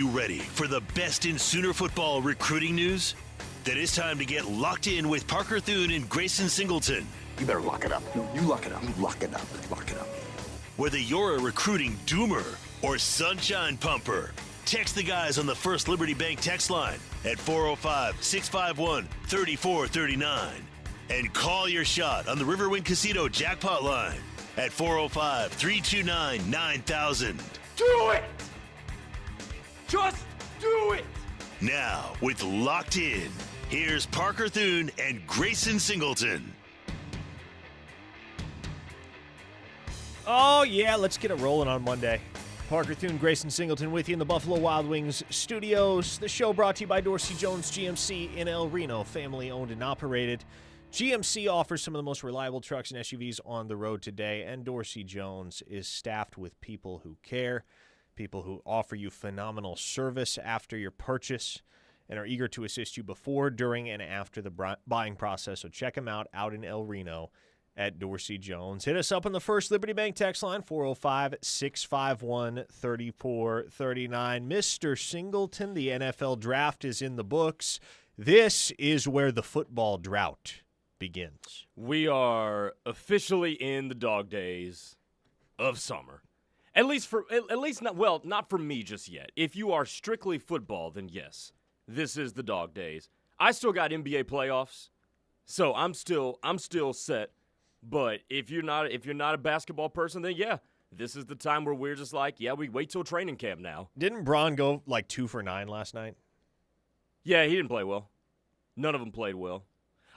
You ready for the best in Sooner football recruiting news? Then it's time to get locked in with Parker Thune and Grayson Singleton. You better lock it up. No, you lock it up. You lock it up. Lock it up. Whether you're a recruiting doomer or sunshine pumper, text the guys on the First Liberty Bank text line at 405-651-3439. And call your shot on the Riverwind Casino jackpot line at 405-329-9000. Do it! Just do it! Now, with Locked In, here's Parker Thune and Grayson Singleton. Oh, yeah, let's get it rolling on Monday. Parker Thune, Grayson Singleton with you in the Buffalo Wild Wings studios. The show brought to you by Dorsey Jones GMC in El Reno, family-owned and operated. GMC offers some of the most reliable trucks and SUVs on the road today, and Dorsey Jones is staffed with people who care, people who offer you phenomenal service after your purchase and are eager to assist you before, during, and after the buying process. So check them out in El Reno at Dorsey Jones. Hit us up on the First Liberty Bank text line, 405-651-3439. Mr. Singleton, the NFL draft is in the books. This is where the football drought begins. We are officially in the dog days of summer. At least not for me just yet. If you are strictly football, then yes, this is the dog days. I still got NBA playoffs, so I'm still set. But if you're not a basketball person, then yeah, this is the time where we're just like, yeah, we wait till training camp now. Didn't Braun go like 2 for 9 last night? Yeah, he didn't play well. None of them played well.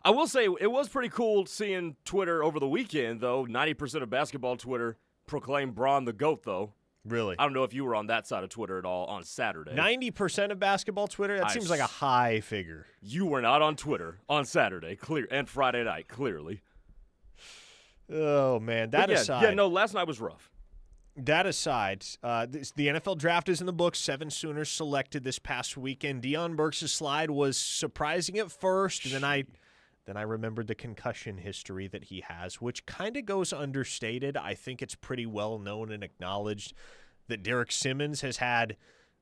I will say it was pretty cool seeing Twitter over the weekend, though. 90% of basketball Twitter proclaimed Braun the GOAT, though. Really? I don't know if you were on that side of Twitter at all on Saturday. 90% of basketball Twitter? That seems like a high figure. You were not on Twitter on Saturday, and Friday night, clearly. Oh, man. That aside. Yeah, no, last night was rough. That aside, the NFL draft is in the books. 7 Sooners selected this past weekend. Deion Burks' slide was surprising at first, and then I remembered the concussion history that he has, which kind of goes understated. I think it's pretty well known and acknowledged that Derek Simmons has had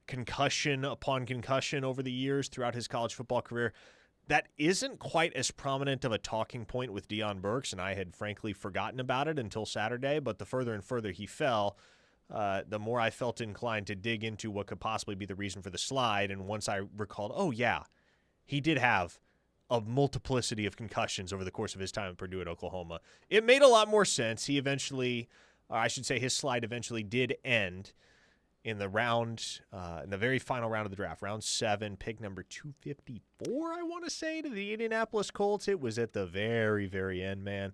concussion upon concussion over the years throughout his college football career. That isn't quite as prominent of a talking point with Deion Burks, and I had frankly forgotten about it until Saturday, but the further and further he fell, the more I felt inclined to dig into what could possibly be the reason for the slide. And once I recalled, oh yeah, he did have a multiplicity of concussions over the course of his time at Purdue at Oklahoma, it made a lot more sense. He eventually, or I should say his slide eventually did end in the very final round of the draft, round 7, pick number 254, I want to say, to the Indianapolis Colts. It was at the very, very end, man.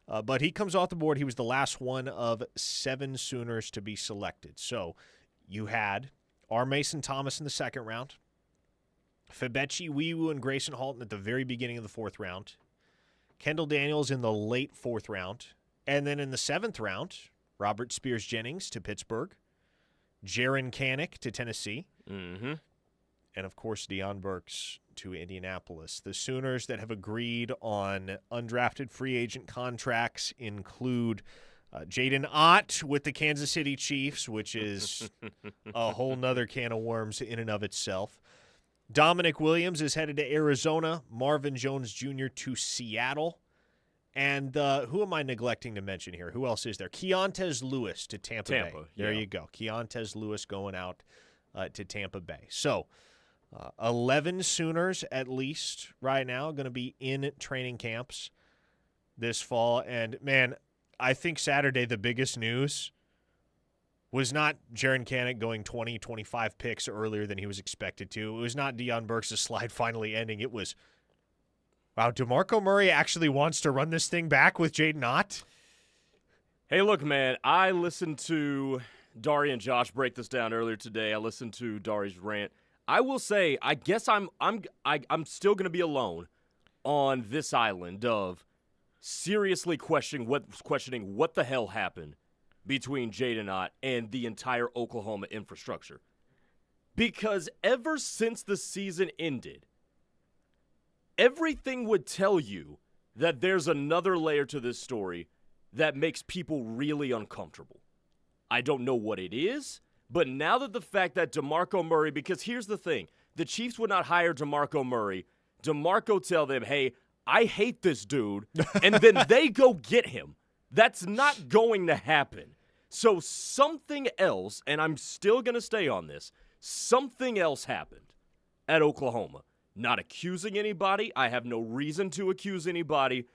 But he comes off the board. He was the last one of 7 Sooners to be selected. So you had R. Mason Thomas in the second round, Febechi Wiwu and Grayson Halton at the very beginning of the 4th round, Kendall Daniels in the late 4th round, and then in the 7th round, Robert Spears-Jennings to Pittsburgh, Jaron Kanik to Tennessee, and, of course, Deion Burks to Indianapolis. The Sooners that have agreed on undrafted free agent contracts include Jaden Knott with the Kansas City Chiefs, which is a whole nother can of worms in and of itself. Dominic Williams is headed to Arizona. Marvin Jones Jr. to Seattle. And who am I neglecting to mention here? Who else is there? Keontez Lewis to Tampa Bay. There you go. Keontez Lewis going out to Tampa Bay. So 11 Sooners at least right now going to be in training camps this fall. And, man, I think Saturday the biggest news was not Jaron Kanik going 20, 25 picks earlier than he was expected to. It was not Deion Burks' slide finally ending. It was, wow, DeMarco Murray actually wants to run this thing back with Jaden Knott? Hey, look, man, I listened to Dari and Josh break this down earlier today. I listened to Dari's rant. I will say, I guess I'm still going to be alone on this island of seriously questioning what the hell happened between Jaden Knott and the entire Oklahoma infrastructure. Because ever since the season ended, everything would tell you that there's another layer to this story that makes people really uncomfortable. I don't know what it is, But now that the fact that DeMarco Murray, because here's the thing, the Chiefs would not hire DeMarco Murray. DeMarco tell them, hey, I hate this dude, and then they go get him. That's not going to happen. So something else, and I'm still going to stay on this, something else happened at Oklahoma. Not accusing anybody. I have no reason to accuse anybody.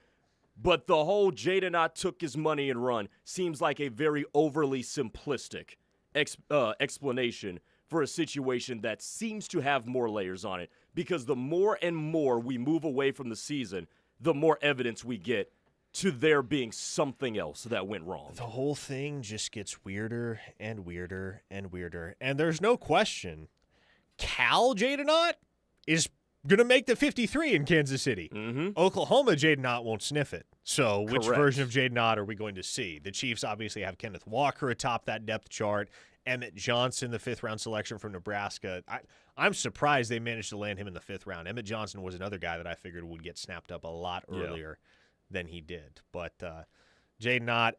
But the whole Jaden Knott took his money and run seems like a very overly simplistic explanation for a situation that seems to have more layers on it. Because the more and more we move away from the season, the more evidence we get to there being something else that went wrong. The whole thing just gets weirder and weirder and weirder. And there's no question, Cal Jaden Knott is going to make the 53 in Kansas City. Mm-hmm. Oklahoma Jaden Knott won't sniff it. So which Correct. version of Jaden Knott are we going to see? The Chiefs obviously have Kenneth Walker atop that depth chart. Emmett Johnson, the fifth-round selection from Nebraska. I'm surprised they managed to land him in the fifth round. Emmett Johnson was another guy that I figured would get snapped up a lot earlier than he did. But Jaden Knott,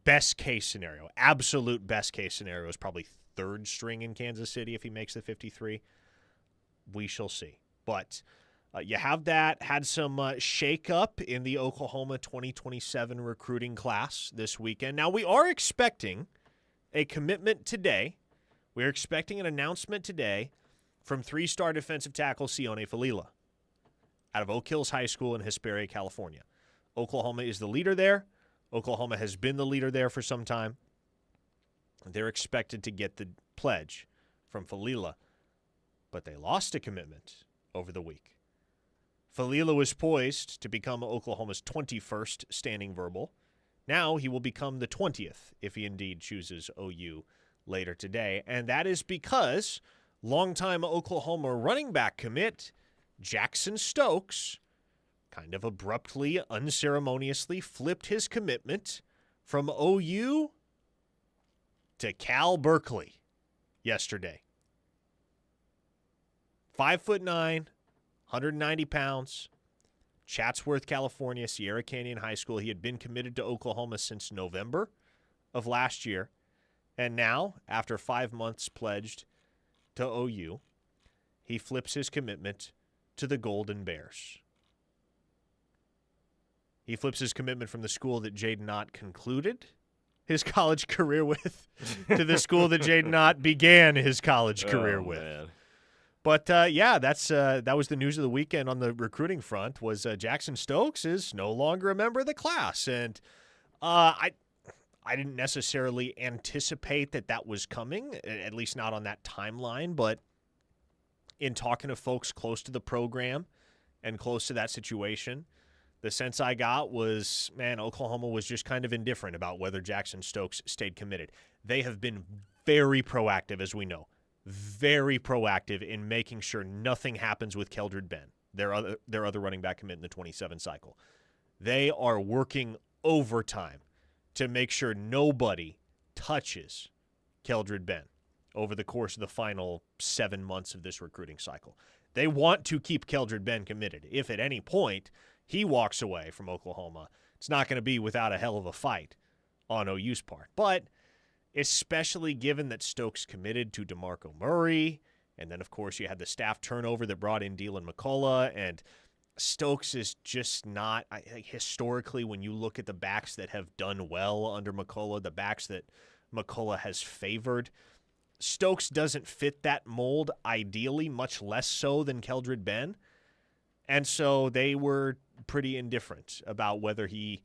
best case scenario, absolute best case scenario is probably third string in Kansas City if he makes the 53. We shall see. But you have that, had some shake-up in the Oklahoma 2027 recruiting class this weekend. Now, we are expecting a commitment today. We're expecting an announcement today from three-star defensive tackle Sione Falila out of Oak Hills High School in Hesperia, California. Oklahoma is the leader there. Oklahoma has been the leader there for some time. They're expected to get the pledge from Falila, but they lost a commitment over the week. Falila was poised to become Oklahoma's 21st standing verbal. Now he will become the 20th if he indeed chooses OU later today, and that is because longtime Oklahoma running back commit Jackson Stokes kind of abruptly, unceremoniously flipped his commitment from OU to Cal Berkeley yesterday. 5'9", 190 pounds, Chatsworth, California, Sierra Canyon High School. He had been committed to Oklahoma since November of last year. And now, after 5 months pledged to OU, he flips his commitment to the Golden Bears. He flips his commitment from the school that Jaden Knott concluded his college career with to the school that Jaden Knott began his college career with. Man. But, that was the news of the weekend on the recruiting front was Jackson Stokes is no longer a member of the class. And I didn't necessarily anticipate that was coming, at least not on that timeline. But in talking to folks close to the program and close to that situation, the sense I got was, man, Oklahoma was just kind of indifferent about whether Jackson Stokes stayed committed. They have been very proactive, as we know. Very proactive in making sure nothing happens with Keldred Ben, their other running back commit in the 27 cycle. They are working overtime to make sure nobody touches Keldred Ben over the course of the final 7 months of this recruiting cycle. They want to keep Keldred Ben committed. If at any point he walks away from Oklahoma, it's not going to be without a hell of a fight on OU's part. But especially given that Stokes committed to DeMarco Murray, and then, of course, you had the staff turnover that brought in Dylan McCullough, and Stokes is just not, historically, when you look at the backs that have done well under McCullough, the backs that McCullough has favored, Stokes doesn't fit that mold ideally, much less so than Keldred Ben, and so they were pretty indifferent about whether he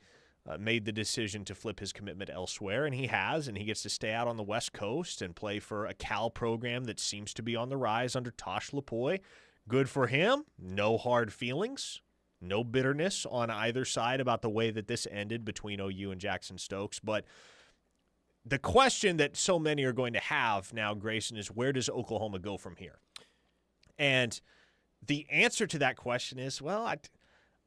made the decision to flip his commitment elsewhere, and he has, and he gets to stay out on the West Coast and play for a Cal program that seems to be on the rise under Tosh Lapoy. Good for him. No hard feelings. No bitterness on either side about the way that this ended between OU and Jackson Stokes. But the question that so many are going to have now, Grayson, is where does Oklahoma go from here? And the answer to that question is, well,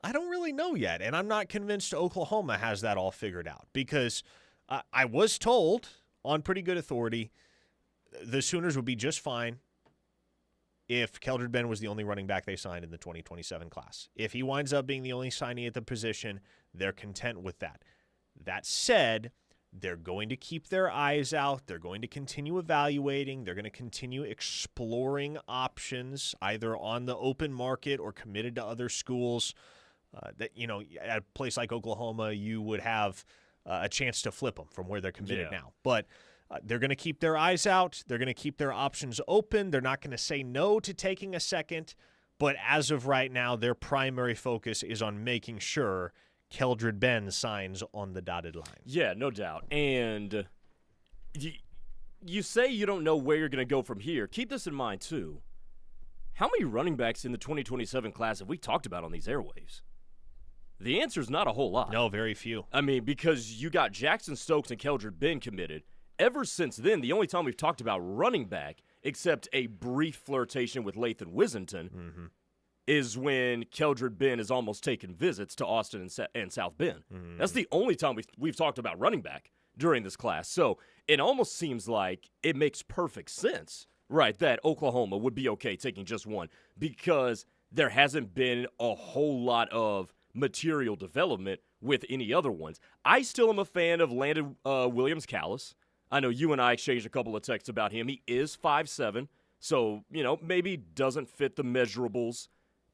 I don't really know yet, and I'm not convinced Oklahoma has that all figured out because I was told on pretty good authority the Sooners would be just fine if Keldred Ben was the only running back they signed in the 2027 class. If he winds up being the only signee at the position, they're content with that. That said, They're going to keep their eyes out. They're going to continue evaluating. They're going to continue exploring options, either on the open market or committed to other schools. That, you know, at a place like Oklahoma, you would have a chance to flip them from where they're committed now. But they're going to keep their eyes out. They're going to keep their options open. They're not going to say no to taking a second. But as of right now, their primary focus is on making sure Keldred Ben signs on the dotted line. Yeah, no doubt. And you say you don't know where you're going to go from here. Keep this in mind, too. How many running backs in the 2027 class have we talked about on these airwaves? The answer is not a whole lot. No, very few. I mean, because you got JAXSEN, Stokes, and Keldred Ben committed. Ever since then, the only time we've talked about running back, except a brief flirtation with Lathan Wissington, is when Keldred Ben has almost taken visits to Austin and South Bend. That's the only time we've talked about running back during this class. So it almost seems like it makes perfect sense, right, that Oklahoma would be okay taking just one, because there hasn't been a whole lot of material development with any other ones. I still am a fan of Landon Williams-Callis. I know you and I exchanged a couple of texts about him. He is 5'7", so, you know, maybe doesn't fit the measurables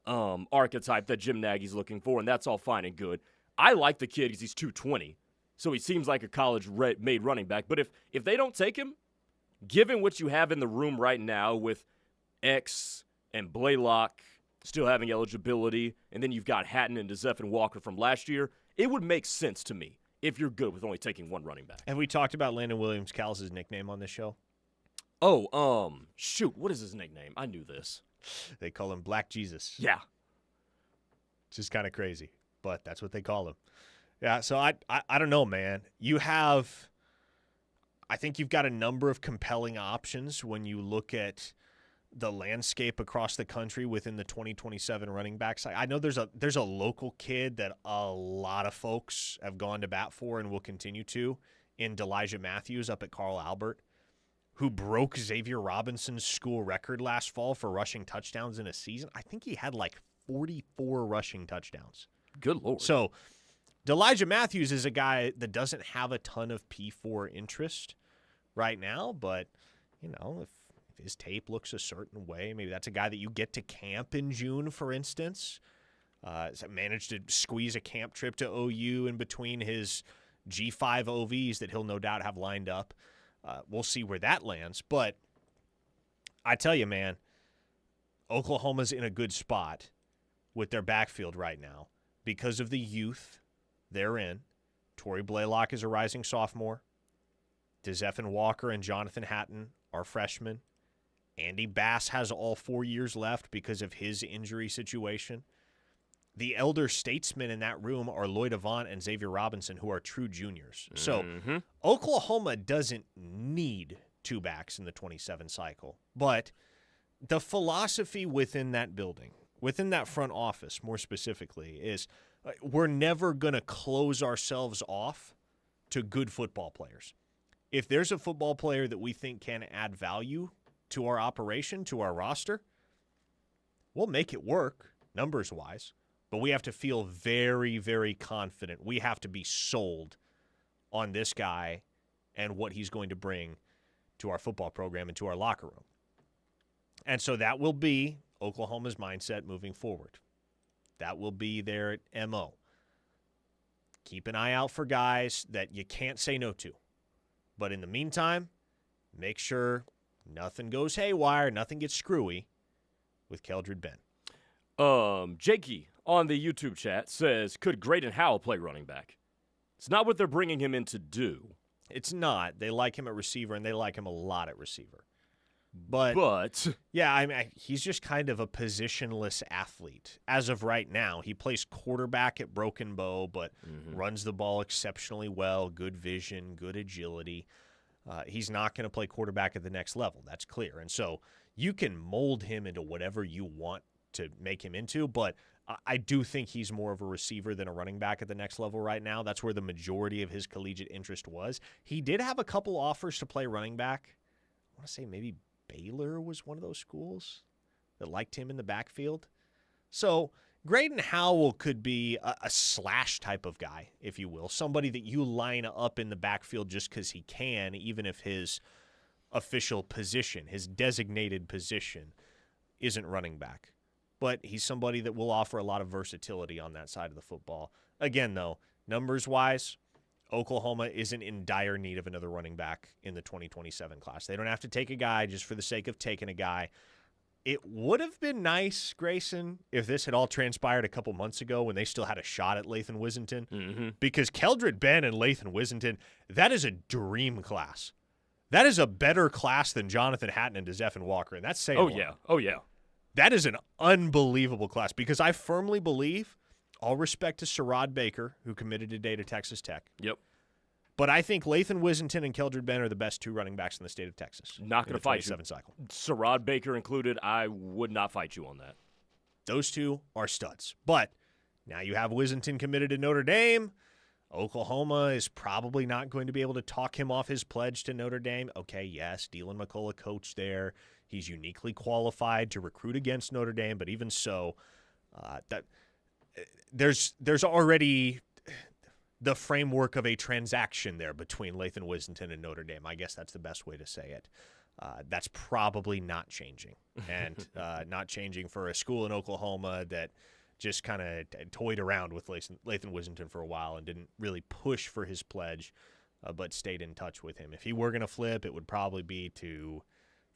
archetype that Jim Nagy's looking for, and that's all fine and good. I like the kid because he's 220, so he seems like a college-made running back. But if they don't take him, given what you have in the room right now with X and Blaylock still having eligibility, and then you've got Hatton and DeZeff and Walker from last year, it would make sense to me if you're good with only taking one running back. Have we talked about Landon Williams-Callis' nickname on this show? Oh, shoot, what is his nickname? I knew this. They call him Black Jesus. Yeah. It's just kind of crazy, but that's what they call him. Yeah, so I don't know, man. I think you've got a number of compelling options when you look at the landscape across the country within the 2027 running backs. I know there's a local kid that a lot of folks have gone to bat for and will continue to in D'Elijah Matthews up at Carl Albert, who broke Xavier Robinson's school record last fall for rushing touchdowns in a season. I think he had like 44 rushing touchdowns. Good Lord. So D'Elijah Matthews is a guy that doesn't have a ton of P4 interest right now, but, you know, if his tape looks a certain way, maybe that's a guy that you get to camp in June, for instance. Managed to squeeze a camp trip to OU in between his G5 OVs that he'll no doubt have lined up. We'll see where that lands. But I tell you, man, Oklahoma's in a good spot with their backfield right now because of the youth they're in. Torrey Blaylock is a rising sophomore. DeZeff Walker and Jonathan Hatton are freshmen. Andy Bass has all 4 years left because of his injury situation. The elder statesmen in that room are Lloyd Avant and Xavier Robinson, who are true juniors. So Oklahoma doesn't need two backs in the 27 cycle. But the philosophy within that building, within that front office more specifically, is we're never going to close ourselves off to good football players. If there's a football player that we think can add value to our operation, to our roster, we'll make it work numbers-wise. But we have to feel very, very confident. We have to be sold on this guy and what he's going to bring to our football program and to our locker room. And so that will be Oklahoma's mindset moving forward. That will be their MO. Keep an eye out for guys that you can't say no to. But in the meantime, make sure nothing goes haywire, nothing gets screwy with Keldred Ben. Jakey on the YouTube chat says, could Graydon Howell play running back? It's not what they're bringing him in to do. It's not. They like him at receiver, and they like him a lot at receiver. But yeah, I mean, he's just kind of a positionless athlete. As of right now, he plays quarterback at Broken Bow, but runs the ball exceptionally well, good vision, good agility. He's not going to play quarterback at the next level. That's clear. And so you can mold him into whatever you want to make him into, but I do think he's more of a receiver than a running back at the next level right now. That's where the majority of his collegiate interest was. He did have a couple offers to play running back. I want to say maybe Baylor was one of those schools that liked him in the backfield. So Graydon Howell could be a slash type of guy, if you will, somebody that you line up in the backfield just because he can, even if his official position, his designated position, isn't running back. But he's somebody that will offer a lot of versatility on that side of the football. Again, though, numbers-wise, Oklahoma isn't in dire need of another running back in the 2027 class. They don't have to take a guy just for the sake of taking a guy. It would have been nice, Grayson, if this had all transpired a couple months ago when they still had a shot at Lathan Wisington. Because Keldred Ben and Lathan Wisington, that is a dream class. That is a better class than Jonathan Hatton and DeZephan Walker, and that's saying a lot. Oh, yeah. That is an unbelievable class because I firmly believe, all respect to Sherrod Baker, who committed today to Texas Tech. Yep. But I think Lathan Wisington and Keldred Ben are the best two running backs in the state of Texas. Not going to fight you. Cycle. Sherrod Baker included, I would not fight you on that. Those two are studs. But now you have Wisington committed to Notre Dame. Oklahoma is probably not going to be able to talk him off his pledge to Notre Dame. Okay, yes, Dylan McCullough coached there. He's uniquely qualified to recruit against Notre Dame, but even so, there's already the framework of a transaction there between Lathan Wisington and Notre Dame. I guess that's the best way to say it. That's probably not changing, and not changing for a school in Oklahoma that just kind of toyed around with Lathan Wisington for a while and didn't really push for his pledge, but stayed in touch with him. If he were going to flip, it would probably be to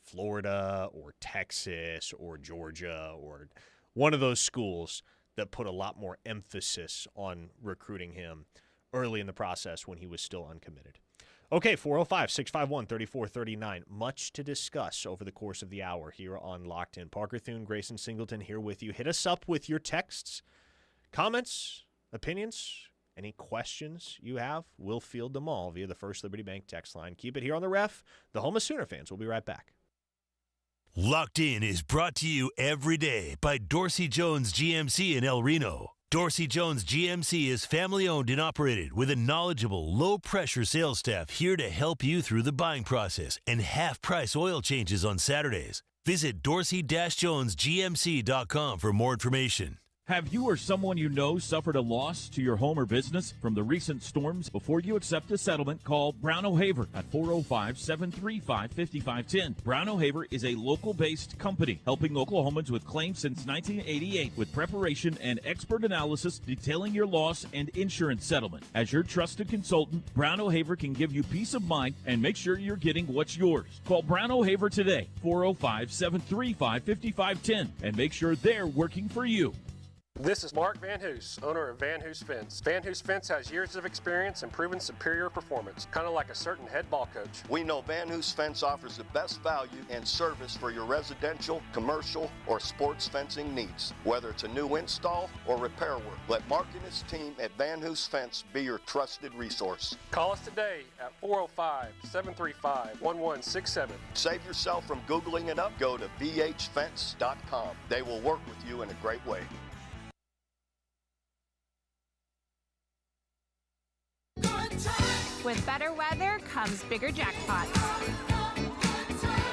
Florida or Texas or Georgia or one of those schools that put a lot more emphasis on recruiting him early in the process when he was still uncommitted. Okay, 405-651-3439. Much to discuss over the course of the hour here on Locked In. Parker Thune, Grayson Singleton here with you. Hit us up with your texts, comments, opinions, any questions you have. We'll field them all via the First Liberty Bank text line. Keep it here on the Ref, the home of Sooner fans. We'll be right back. Locked In is brought to you every day by Dorsey Jones GMC in El Reno. Dorsey Jones GMC is family-owned and operated with a knowledgeable, low-pressure sales staff here to help you through the buying process and half-price oil changes on Saturdays. Visit dorsey-jonesgmc.com for more information. Have you or someone you know suffered a loss to your home or business from the recent storms? Before you accept a settlement, call Brown O'Haver at 405-735-5510. Brown O'Haver is a local-based company helping Oklahomans with claims since 1988 with preparation and expert analysis detailing your loss and insurance settlement. As your trusted consultant, Brown O'Haver can give you peace of mind and make sure you're getting what's yours. Call Brown O'Haver today, 405-735-5510, and make sure they're working for you. This is Mark Van Hoos, owner of Van Hoos Fence. Van Hoos Fence has years of experience and proven superior performance, kind of like a certain head ball coach. We know Van Hoos Fence offers the best value and service for your residential, commercial, or sports fencing needs. Whether it's a new install or repair work, let Mark and his team at Van Hoos Fence be your trusted resource. Call us today at 405-735-1167. Save yourself from Googling it up. Go to vhfence.com. They will work with you in a great way. With better weather comes bigger jackpots.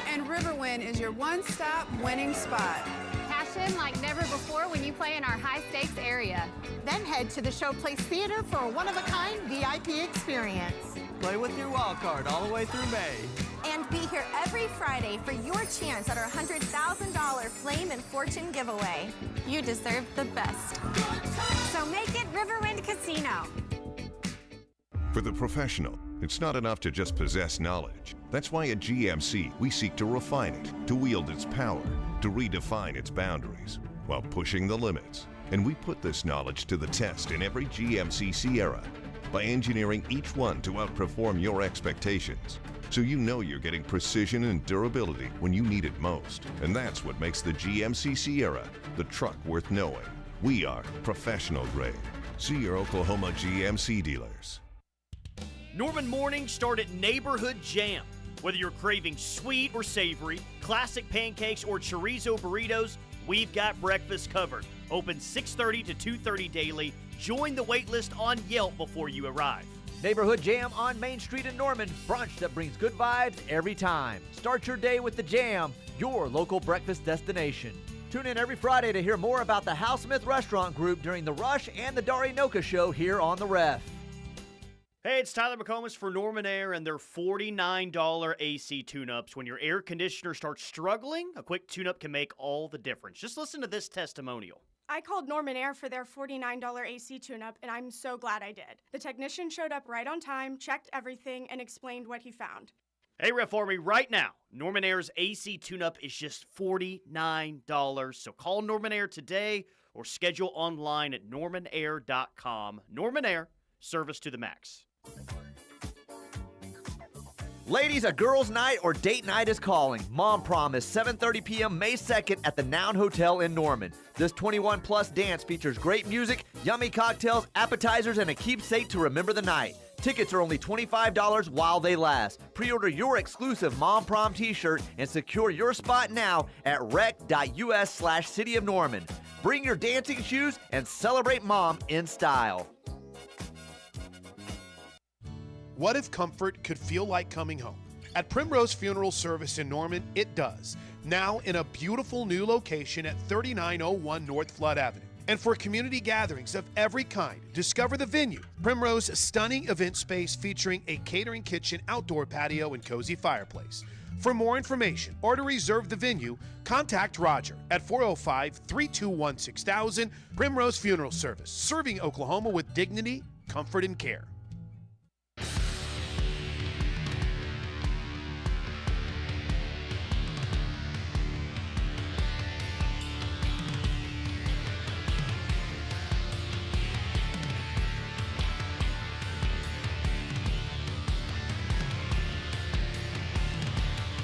And Riverwind is your one-stop winning spot. Cash in like never before when you play in our high-stakes area. Then head to the Showplace Theater for a one-of-a-kind VIP experience. Play with your wild card all the way through May. And be here every Friday for your chance at our $100,000 Flame and Fortune giveaway. You deserve the best. So make it Riverwind Casino. For the professional, it's not enough to just possess knowledge. That's why at GMC, we seek to refine it, to wield its power, to redefine its boundaries, while pushing the limits. And we put this knowledge to the test in every GMC Sierra by engineering each one to outperform your expectations. So you know you're getting precision and durability when you need it most. And that's what makes the GMC Sierra the truck worth knowing. We are professional grade. See your Oklahoma GMC dealers. Norman mornings start at Neighborhood Jam. Whether you're craving sweet or savory, classic pancakes or chorizo burritos, we've got breakfast covered. Open 6:30 to 2:30 daily. Join the wait list on Yelp before you arrive. Neighborhood Jam on Main Street in Norman. Brunch that brings good vibes every time. Start your day with the Jam, your local breakfast destination. Tune in every Friday to hear more about the Hal Smith Restaurant Group during The Rush and the Dari Noka Show here on The Ref. Hey, it's Tyler McComas for Norman Air and their $49 AC tune-ups. When your air conditioner starts struggling, a quick tune-up can make all the difference. Just listen to this testimonial. I called Norman Air for their $49 AC tune-up, and I'm so glad I did. The technician showed up right on time, checked everything, and explained what he found. Hey, Ref Army, right now, Norman Air's AC tune-up is just $49. So call Norman Air today or schedule online at normanair.com. Norman Air, service to the max. Ladies, a girls' night or date night is calling. Mom Prom is 7:30 p.m. May 2nd at the Noun Hotel in Norman. This 21-plus dance features great music, yummy cocktails, appetizers, and a keepsake to remember the night. Tickets are only $25 while they last. Pre-order your exclusive Mom Prom t-shirt and secure your spot now at rec.us/City of Norman. Bring your dancing shoes and celebrate Mom in style. What if comfort could feel like coming home? At Primrose Funeral Service in Norman, it does. Now in a beautiful new location at 3901 North Flood Avenue. And for community gatherings of every kind, discover the venue, Primrose stunning event space featuring a catering kitchen, outdoor patio, and cozy fireplace. For more information or to reserve the venue, contact Roger at 405-321-6000. Primrose Funeral Service, serving Oklahoma with dignity, comfort, and care.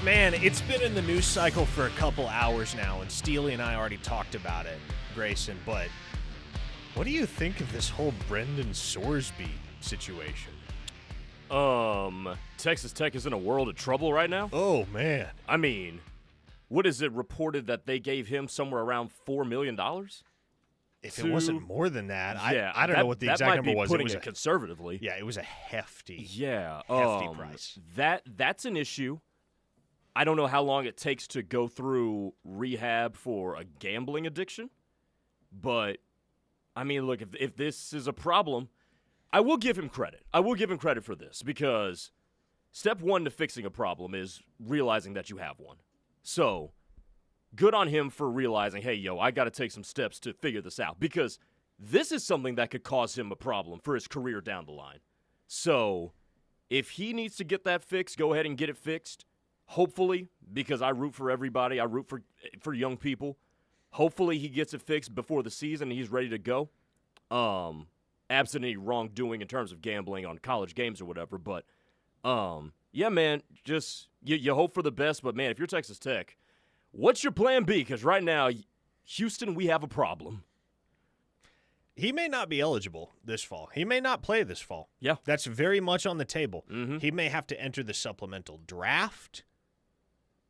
Man, it's been in the news cycle for a couple hours now, and Steely and I already talked about it, Grayson, but what do you think of this whole Brendan Sorsby situation? Texas Tech is in a world of trouble right now? Oh, man. I mean, what is it reported that they gave him somewhere around $4 million? If it wasn't more than that, yeah, I don't know what the exact number was. That might be putting it conservatively. Yeah, it was a hefty price. That's an issue. I don't know how long it takes to go through rehab for a gambling addiction, but, I mean, look, if this is a problem, I will give him credit. I will give him credit for this because step one to fixing a problem is realizing that you have one. So, good on him for realizing, hey, I got to take some steps to figure this out because this is something that could cause him a problem for his career down the line. So, if he needs to get that fixed, go ahead and get it fixed. Hopefully, because I root for everybody, I root for young people. Hopefully he gets it fixed before the season and he's ready to go. Absent any wrongdoing in terms of gambling on college games or whatever. But, yeah, man, just you hope for the best. But, man, if you're Texas Tech, what's your plan B? Because right now, Houston, we have a problem. He may not be eligible this fall. He may not play this fall. Yeah. That's very much on the table. Mm-hmm. He may have to enter the supplemental draft.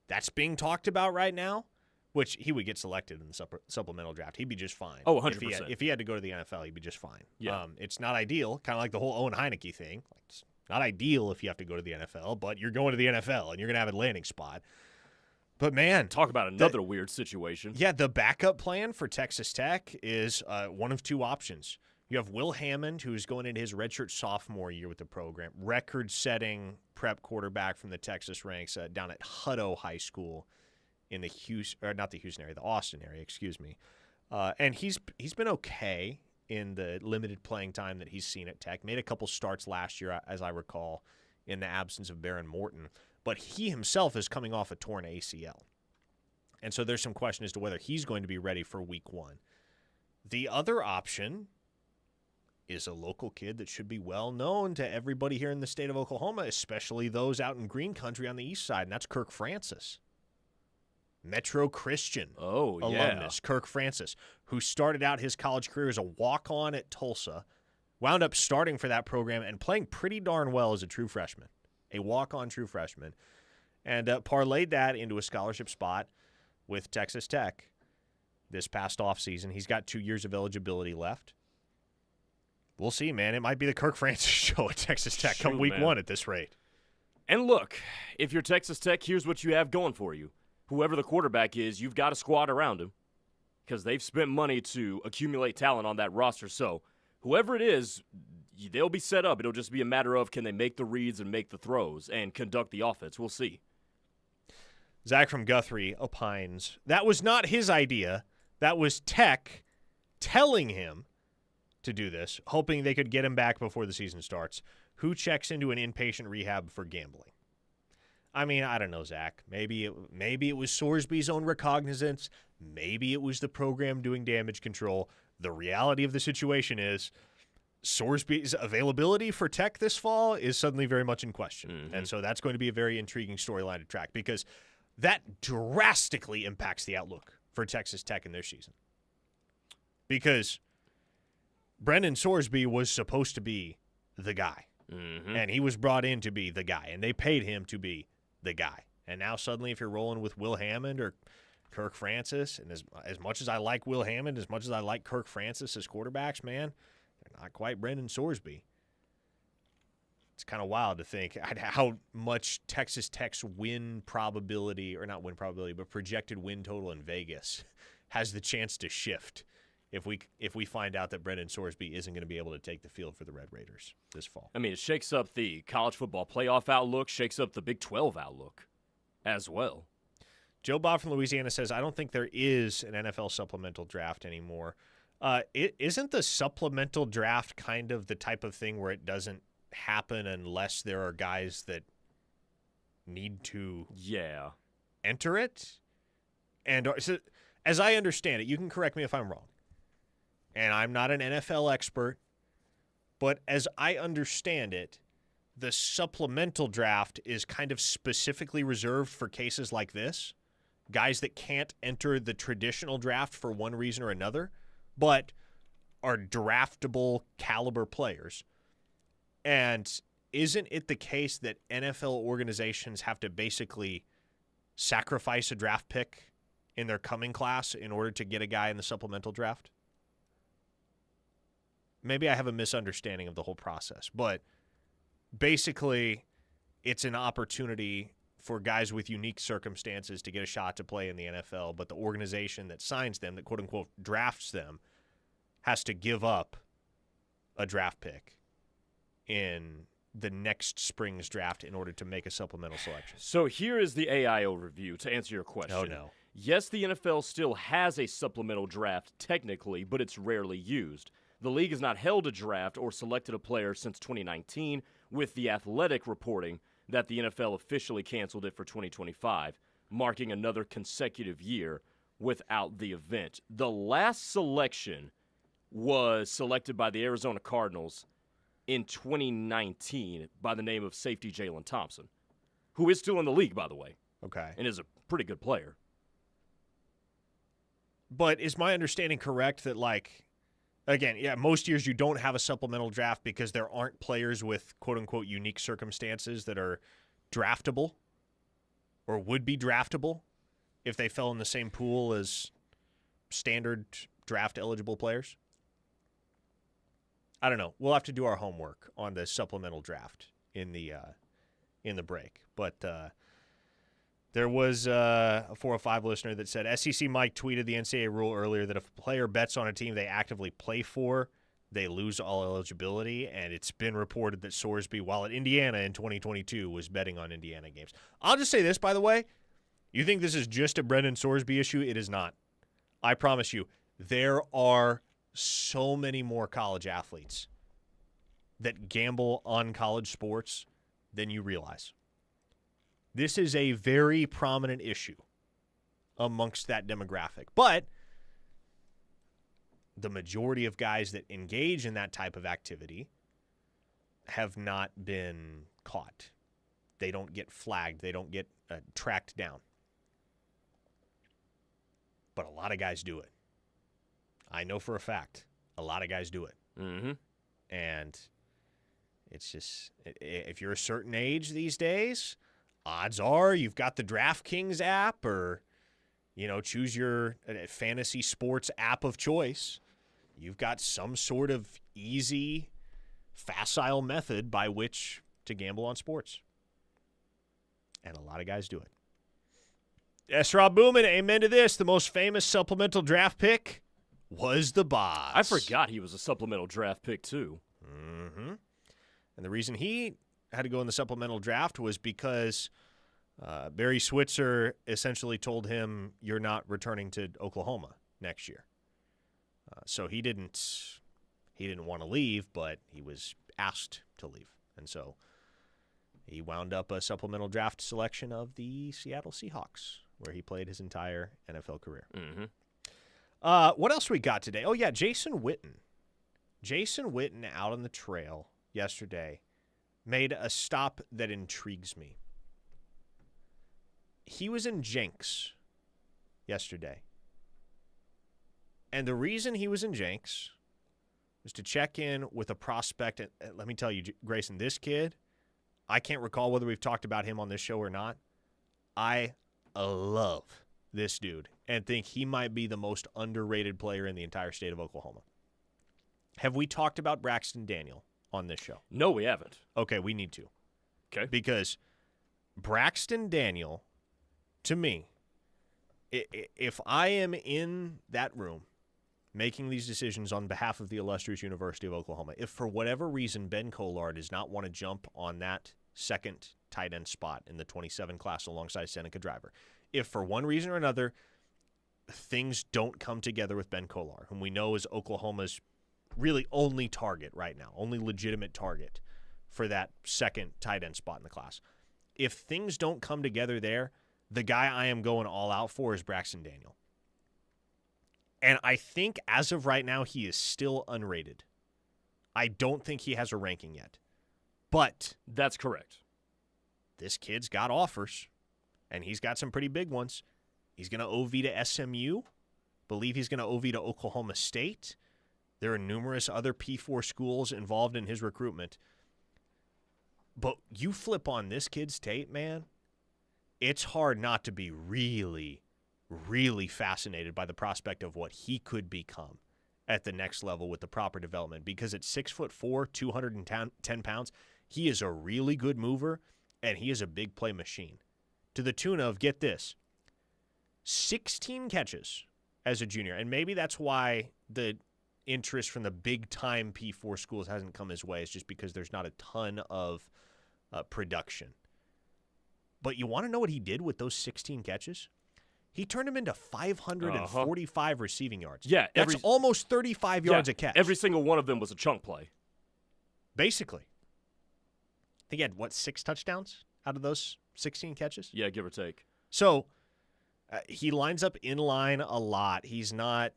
That's being talked about right now, which he would get selected in the supplemental draft. He'd be just fine. Oh, 100%. If he had to go to the NFL, he'd be just fine. Yeah. It's not ideal, kind of like the whole Owen Heineke thing. It's not ideal if you have to go to the NFL, but you're going to the NFL, and you're going to have a landing spot. But, man. Talk about another weird situation. Yeah, the backup plan for Texas Tech is one of two options. You have Will Hammond, who's going into his redshirt sophomore year with the program, record-setting prep quarterback from the Texas ranks down at Hutto High School in the Austin area, excuse me. And he's been okay in the limited playing time that he's seen at Tech. Made a couple starts last year, as I recall, in the absence of Baron Morton. But he himself is coming off a torn ACL. And so there's some question as to whether he's going to be ready for week one. The other option is a local kid that should be well known to everybody here in the state of Oklahoma, especially those out in Green Country on the east side, and that's Kirk Francis. Metro Christian alumnus, Kirk Francis, who started out his college career as a walk-on at Tulsa, wound up starting for that program and playing pretty darn well as a true freshman, a walk-on true freshman, and parlayed that into a scholarship spot with Texas Tech this past offseason. He's got 2 years of eligibility left. We'll see, man. It might be the Kirk Francis show at Texas Tech come week one at this rate. And look, if you're Texas Tech, here's what you have going for you. Whoever the quarterback is, you've got a squad around him. because they've spent money to accumulate talent on that roster. So whoever it is, they'll be set up. It'll just be a matter of can they make the reads and make the throws and conduct the offense. We'll see. Zach from Guthrie opines, that was not his idea. That was Tech telling him to do this, hoping they could get him back before the season starts. Who checks into an inpatient rehab for gambling? I mean, I don't know, Zach. Maybe it was Sorsby's own recognizance. Maybe it was the program doing damage control. The reality of the situation is Sorsby's availability for Tech this fall is suddenly very much in question. Mm-hmm. And so that's going to be a very intriguing storyline to track because that drastically impacts the outlook for Texas Tech in their season. Because Brendan Sorsby was supposed to be the guy. Mm-hmm. And he was brought in to be the guy. And they paid him to be the guy. And now suddenly if you're rolling with Will Hammond or Kirk Francis, and as much as I like Will Hammond, as much as I like Kirk Francis as quarterbacks, man, they're not quite Brendan Sorsby. It's kind of wild to think how much Texas Tech's win probability, or not win probability, but projected win total in Vegas has the chance to shift if we find out that Brendan Sorsby isn't going to be able to take the field for the Red Raiders this fall. I mean, it shakes up the college football playoff outlook, shakes up the Big 12 outlook as well. Joe Bob from Louisiana says, I don't think there is an NFL supplemental draft anymore. Isn't the supplemental draft kind of the type of thing where it doesn't happen unless there are guys that need to enter it? And so, as I understand it, you can correct me if I'm wrong, and I'm not an NFL expert, but as I understand it, the supplemental draft is kind of specifically reserved for cases like this, guys that can't enter the traditional draft for one reason or another, but are draftable caliber players. And isn't it the case that NFL organizations have to basically sacrifice a draft pick in their coming class in order to get a guy in the supplemental draft? Maybe I have a misunderstanding of the whole process, but basically it's an opportunity for guys with unique circumstances to get a shot to play in the NFL, but the organization that signs them, that quote-unquote drafts them, has to give up a draft pick in the next spring's draft in order to make a supplemental selection. So here is the AI overview to answer your question. Oh, no. Yes, the NFL still has a supplemental draft technically, but it's rarely used. The league has not held a draft or selected a player since 2019, with The Athletic reporting that the NFL officially canceled it for 2025, marking another consecutive year without the event. The last selection was selected by the Arizona Cardinals in 2019 by the name of safety Jalen Thompson, who is still in the league, by the way. Okay. And is a pretty good player. But is my understanding correct that, again, most years you don't have a supplemental draft because there aren't players with quote-unquote unique circumstances that are draftable or would be draftable if they fell in the same pool as standard draft-eligible players? I don't know. We'll have to do our homework on the supplemental draft in the break. But there was a 405 listener that said, SEC Mike tweeted the NCAA rule earlier that if a player bets on a team they actively play for, they lose all eligibility. And it's been reported that Sorsby, while at Indiana in 2022, was betting on Indiana games. I'll just say this, by the way. You think this is just a Brendan Sorsby issue? It is not. I promise you, there are so many more college athletes that gamble on college sports than you realize. This is a very prominent issue amongst that demographic. But the majority of guys that engage in that type of activity have not been caught. They don't get flagged. They don't get tracked down. But a lot of guys do it. I know for a fact a lot of guys do it. Mm-hmm. And it's just, if you're a certain age these days, odds are you've got the DraftKings app or, choose your fantasy sports app of choice. You've got some sort of easy, facile method by which to gamble on sports. And a lot of guys do it. Yes, Rob Booman, amen to this. The most famous supplemental draft pick was the boss. I forgot he was a supplemental draft pick, too. Mm-hmm. And the reason he had to go in the supplemental draft was because Barry Switzer essentially told him, you're not returning to Oklahoma next year. So he didn't want to leave, but he was asked to leave. And so he wound up a supplemental draft selection of the Seattle Seahawks, where he played his entire NFL career. Mm-hmm. What else we got today? Oh, yeah, Jason Witten. Jason Witten out on the trail yesterday made a stop that intrigues me. He was in Jenks yesterday. And the reason he was in Jenks was to check in with a prospect. And let me tell you, Grayson, this kid, I can't recall whether we've talked about him on this show or not. I love this dude and think he might be the most underrated player in the entire state of Oklahoma. Have we talked about Braxton Daniel on this show? No, we haven't. Okay, we need to. Okay. Because Braxton Daniel, to me, if I am in that room making these decisions on behalf of the illustrious University of Oklahoma, if for whatever reason Ben Kolar does not want to jump on that second tight end spot in the 27 class alongside Seneca Driver, if for one reason or another things don't come together with Ben Kolar, whom we know is Oklahoma's really only target right now, only legitimate target for that second tight end spot in the class, if things don't come together there, the guy I am going all out for is Braxton Daniel. And I think as of right now, he is still unrated. I don't think he has a ranking yet. But that's correct. This kid's got offers, and he's got some pretty big ones. He's going to OV to SMU. Believe he's going to OV to Oklahoma State. There are numerous other P4 schools involved in his recruitment. But you flip on this kid's tape, man, it's hard not to be really, really fascinated by the prospect of what he could become at the next level with the proper development. Because at 6'4", 210 pounds, he is a really good mover, and he is a big play machine. To the tune of, get this, 16 catches as a junior. And maybe that's why the interest from the big-time P4 schools hasn't come his way. It's just because there's not a ton of production. But you want to know what he did with those 16 catches? He turned them into 545 receiving yards. Yeah. That's almost 35 yards a catch. Every single one of them was a chunk play. Basically. I think he had, 6 touchdowns out of those 16 catches? Yeah, give or take. So he lines up in line a lot. He's not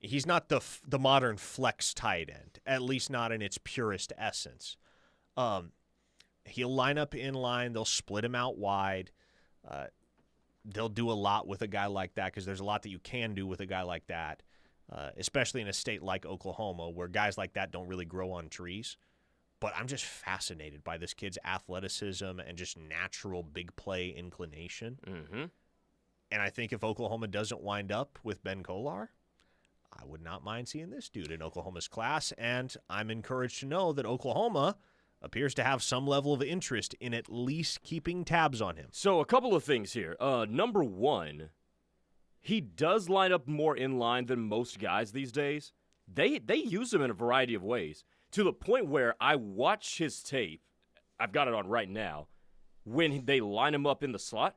the modern flex tight end, at least not in its purest essence. He'll line up in line. They'll split him out wide. They'll do a lot with a guy like that because there's a lot that you can do with a guy like that, especially in a state like Oklahoma where guys like that don't really grow on trees. But I'm just fascinated by this kid's athleticism and just natural big play inclination. Mm-hmm. And I think if Oklahoma doesn't wind up with Ben Kolar, I would not mind seeing this dude in Oklahoma's class. And I'm encouraged to know that Oklahoma appears to have some level of interest in at least keeping tabs on him. So a couple of things here. Number one, he does line up more in line than most guys these days. They use him in a variety of ways, to the point where I watch his tape. I've got it on right now. When they line him up in the slot,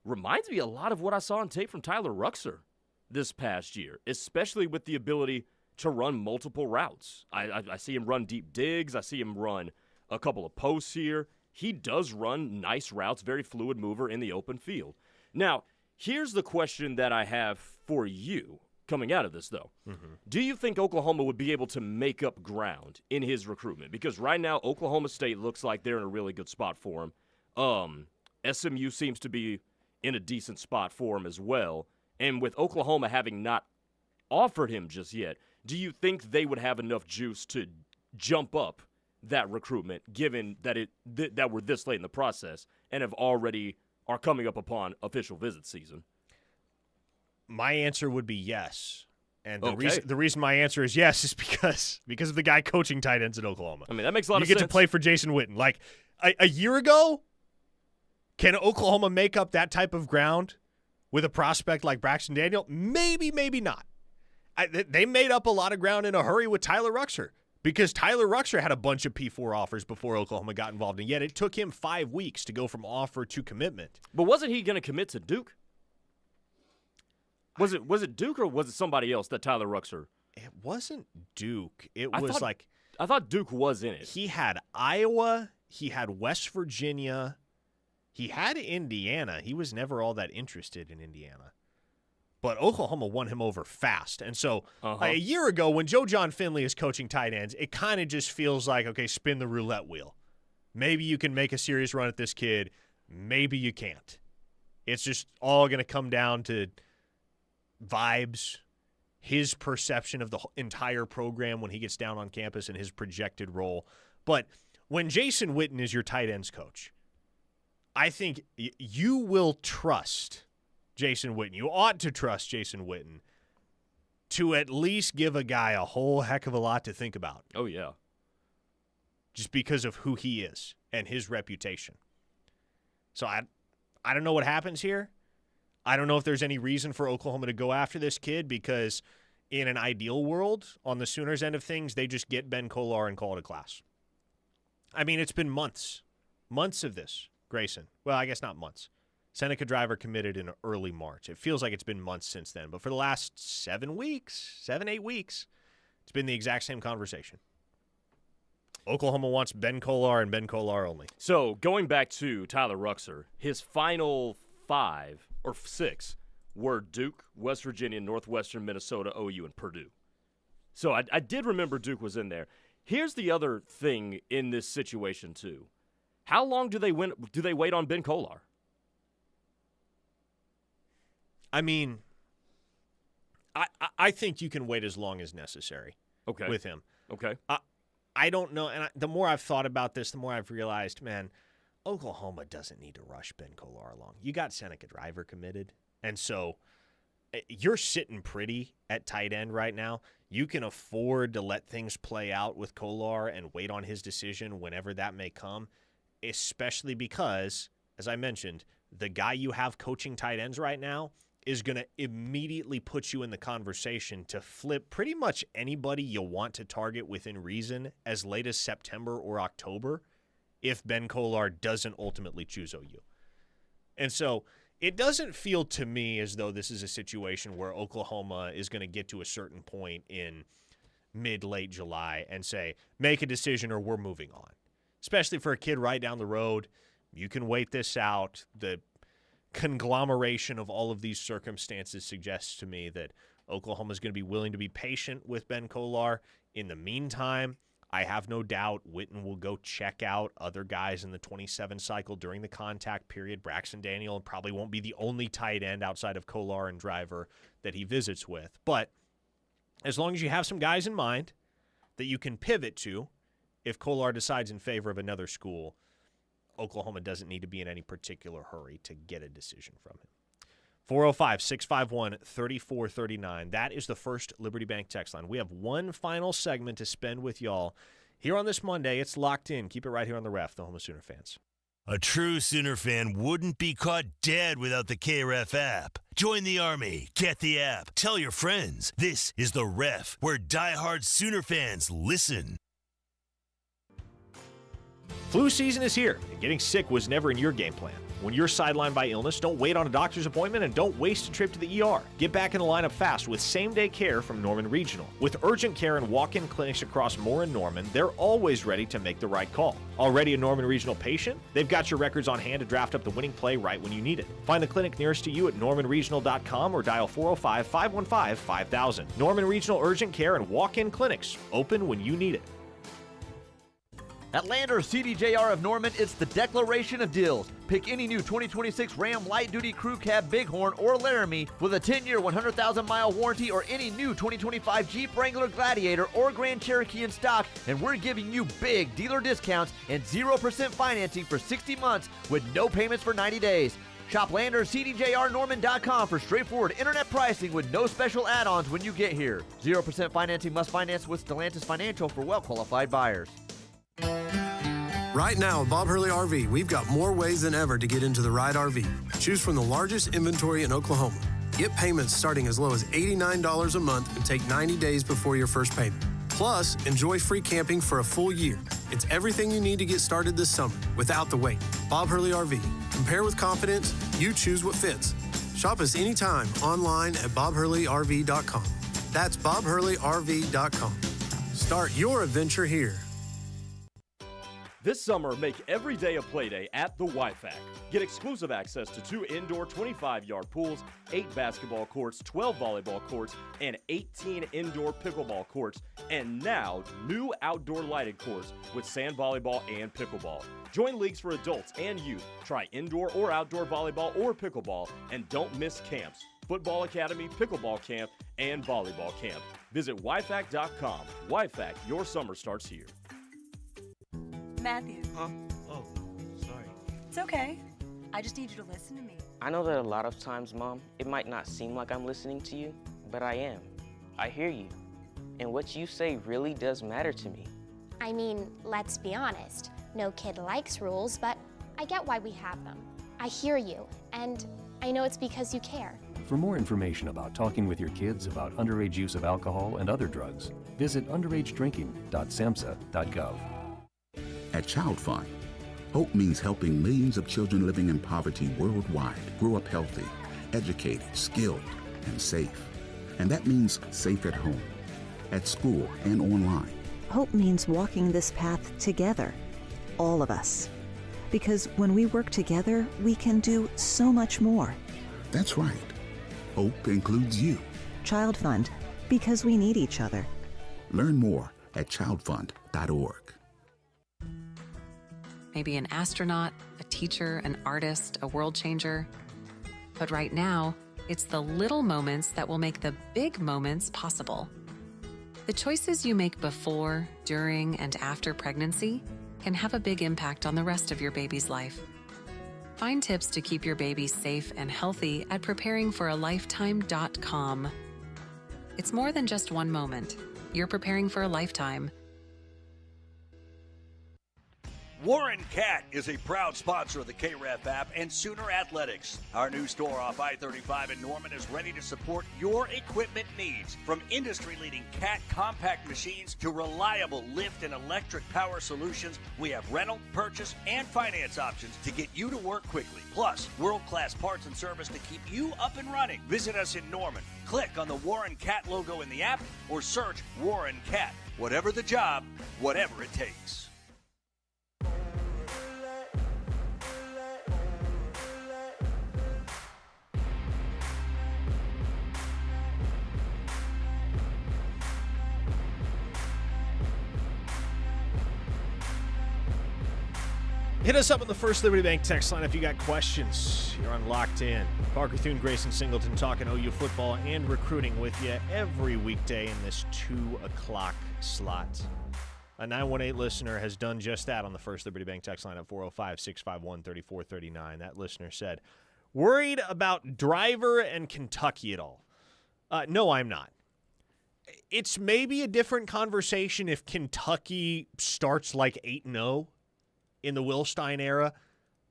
reminds me a lot of what I saw on tape from Tyler Ruxer this past year, especially with the ability to run multiple routes. I see him run deep digs. I see him run a couple of posts here. He does run nice routes, very fluid mover in the open field. Now, here's the question that I have for you coming out of this, though. Mm-hmm. Do you think Oklahoma would be able to make up ground in his recruitment? Because right now, Oklahoma State looks like they're in a really good spot for him. SMU seems to be in a decent spot for him as well. And with Oklahoma having not offered him just yet, do you think they would have enough juice to jump up that recruitment, given that that we're this late in the process and are coming up upon official visit season? My answer would be yes. And the reason my answer is yes is because of the guy coaching tight ends at Oklahoma. I mean, that makes a lot of sense. You get to play for Jason Witten. Like, a year ago, can Oklahoma make up that type of ground with a prospect like Braxton Daniel? Maybe, maybe not. They made up a lot of ground in a hurry with Tyler Ruxer because Tyler Ruxer had a bunch of P4 offers before Oklahoma got involved, and yet it took him 5 weeks to go from offer to commitment. But wasn't he going to commit to Duke? Was it Duke or was it somebody else that Tyler Ruxer? It wasn't Duke. I thought Duke was in it. He had Iowa. He had West Virginia. He had Indiana. He was never all that interested in Indiana. But Oklahoma won him over fast. And so a year ago when Joe John Finley is coaching tight ends, it kind of just feels like, okay, spin the roulette wheel. Maybe you can make a serious run at this kid. Maybe you can't. It's just all going to come down to vibes, his perception of the entire program when he gets down on campus and his projected role. But when Jason Witten is your tight ends coach, I think you will trust Jason Witten. You ought to trust Jason Witten to at least give a guy a whole heck of a lot to think about. Oh, yeah. Just because of who he is and his reputation. So I don't know what happens here. I don't know if there's any reason for Oklahoma to go after this kid because in an ideal world, on the Sooners end of things, they just get Ben Kolar and call it a class. I mean, it's been months of this, Grayson. Well, I guess not months. Seneca Driver committed in early March. It feels like it's been months since then. But for the last 8 weeks, it's been the exact same conversation. Oklahoma wants Ben Kolar and Ben Kolar only. So going back to Tyler Ruxer, his final 5 or 6 were Duke, West Virginia, Northwestern, Minnesota, OU, and Purdue. So I did remember Duke was in there. Here's the other thing in this situation, too. How long do they wait on Ben Kolar? I mean, I think you can wait as long as necessary with him. Okay. I don't know. And the more I've thought about this, the more I've realized, man, Oklahoma doesn't need to rush Ben Kolar along. You got Seneca Driver committed. And so you're sitting pretty at tight end right now. You can afford to let things play out with Kolar and wait on his decision whenever that may come, especially because, as I mentioned, the guy you have coaching tight ends right now is going to immediately put you in the conversation to flip pretty much anybody you want to target within reason as late as September or October if Ben Kolar doesn't ultimately choose OU. And so it doesn't feel to me as though this is a situation where Oklahoma is going to get to a certain point in mid-late July and say, make a decision or we're moving on. Especially for a kid right down the road. You can wait this out. The conglomeration of all of these circumstances suggests to me that Oklahoma is going to be willing to be patient with Ben Kolar. In the meantime, I have no doubt Witten will go check out other guys in the 27 cycle during the contact period. Braxton Daniel probably won't be the only tight end outside of Kolar and Driver that he visits with. But as long as you have some guys in mind that you can pivot to if Kolar decides in favor of another school, Oklahoma doesn't need to be in any particular hurry to get a decision from him. 405-651-3439. That is the First Liberty Bank text line. We have one final segment to spend with y'all. Here on this Monday, it's Locked In. Keep it right here on the Ref, the home of Sooner fans. A true Sooner fan wouldn't be caught dead without the KREF app. Join the Army. Get the app. Tell your friends. This is the Ref, where diehard Sooner fans listen. Flu season is here, and getting sick was never in your game plan. When you're sidelined by illness, don't wait on a doctor's appointment and don't waste a trip to the ER. Get back in the lineup fast with same-day care from Norman Regional. With urgent care and walk-in clinics across Moore and Norman, they're always ready to make the right call. Already a Norman Regional patient? They've got your records on hand to draft up the winning play right when you need it. Find the clinic nearest to you at normanregional.com or dial 405-515-5000. Norman Regional Urgent Care and Walk-in Clinics. Open when you need it. At Landers CDJR of Norman, it's the declaration of deals. Pick any new 2026 Ram Light Duty Crew Cab Bighorn or Laramie with a 10-year, 100,000-mile warranty, or any new 2025 Jeep Wrangler Gladiator or Grand Cherokee in stock, and we're giving you big dealer discounts and 0% financing for 60 months with no payments for 90 days. Shop LandersCDJRNorman.com for straightforward internet pricing with no special add-ons when you get here. 0% financing must finance with Stellantis Financial for well-qualified buyers. Right now at Bob Hurley RV, we've got more ways than ever to get into the right RV. Choose from the largest inventory in Oklahoma. Get payments starting as low as $89 a month and take 90 days before your first payment. Plus, enjoy free camping for a full year. It's everything you need to get started this summer without the wait. Bob Hurley RV. Compare with confidence. You choose what fits. Shop us anytime online at bobhurleyrv.com. That's bobhurleyrv.com. Start your adventure here. This summer, make every day a play day at the YFAC. Get exclusive access to 2 indoor 25-yard pools, 8 basketball courts, 12 volleyball courts, and 18 indoor pickleball courts, and now new outdoor lighted courts with sand volleyball and pickleball. Join leagues for adults and youth. Try indoor or outdoor volleyball or pickleball, and don't miss camps. Football Academy, pickleball camp, and volleyball camp. Visit YFAC.com. YFAC, your summer starts here. Matthew. Huh? Oh, sorry. It's okay. I just need you to listen to me. I know that a lot of times, Mom, it might not seem like I'm listening to you, but I am. I hear you. And what you say really does matter to me. I mean, let's be honest. No kid likes rules, but I get why we have them. I hear you, and I know it's because you care. For more information about talking with your kids about underage use of alcohol and other drugs, visit underagedrinking.samhsa.gov. At Child Fund, hope means helping millions of children living in poverty worldwide grow up healthy, educated, skilled, and safe. And that means safe at home, at school, and online. Hope means walking this path together, all of us. Because when we work together, we can do so much more. That's right. Hope includes you. Child Fund, because we need each other. Learn more at childfund.org. Maybe an astronaut, a teacher, an artist, a world changer. But right now, it's the little moments that will make the big moments possible. The choices you make before, during, and after pregnancy can have a big impact on the rest of your baby's life. Find tips to keep your baby safe and healthy at preparingforalifetime.com. It's more than just one moment. You're preparing for a lifetime. Warren Cat is a proud sponsor of the KREF app and Sooner Athletics. Our new store off I-35 in Norman is ready to support your equipment needs. From industry-leading Cat compact machines to reliable lift and electric power solutions, we have rental, purchase, and finance options to get you to work quickly. Plus, world-class parts and service to keep you up and running. Visit us in Norman. Click on the Warren Cat logo in the app or search Warren Cat. Whatever the job, whatever it takes. Hit us up on the First Liberty Bank text line if you got questions. You're on Locked In. Parker Thune, Grayson Singleton talking OU football and recruiting with you every weekday in this 2 o'clock slot. A 918 listener has done just that on the First Liberty Bank text line at 405-651-3439. That listener said, worried about Driver and Kentucky at all? No, I'm not. It's maybe a different conversation if Kentucky starts like 8-0. In the Wilstein era,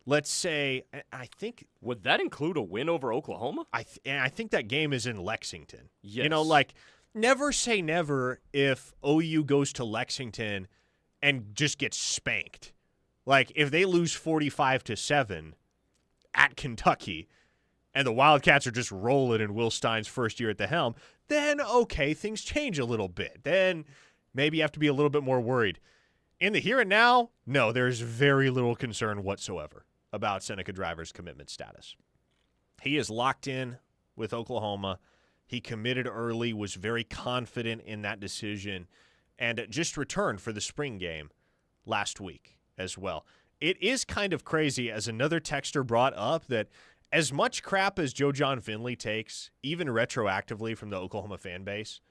let's say, I think... Would that include a win over Oklahoma? I think that game is in Lexington. Yes. You know, like, never say never if OU goes to Lexington and just gets spanked. Like, if they lose 45-7 at Kentucky and the Wildcats are just rolling in Will Stein's first year at the helm, then, okay, things change a little bit. Then maybe you have to be a little bit more worried. In the here and now, no, there's very little concern whatsoever about Seneca Driver's commitment status. He is locked in with Oklahoma. He committed early, was very confident in that decision, and just returned for the spring game last week as well. It is kind of crazy, as another texter brought up, that as much crap as Joe John Finley takes, even retroactively from the Oklahoma fan base,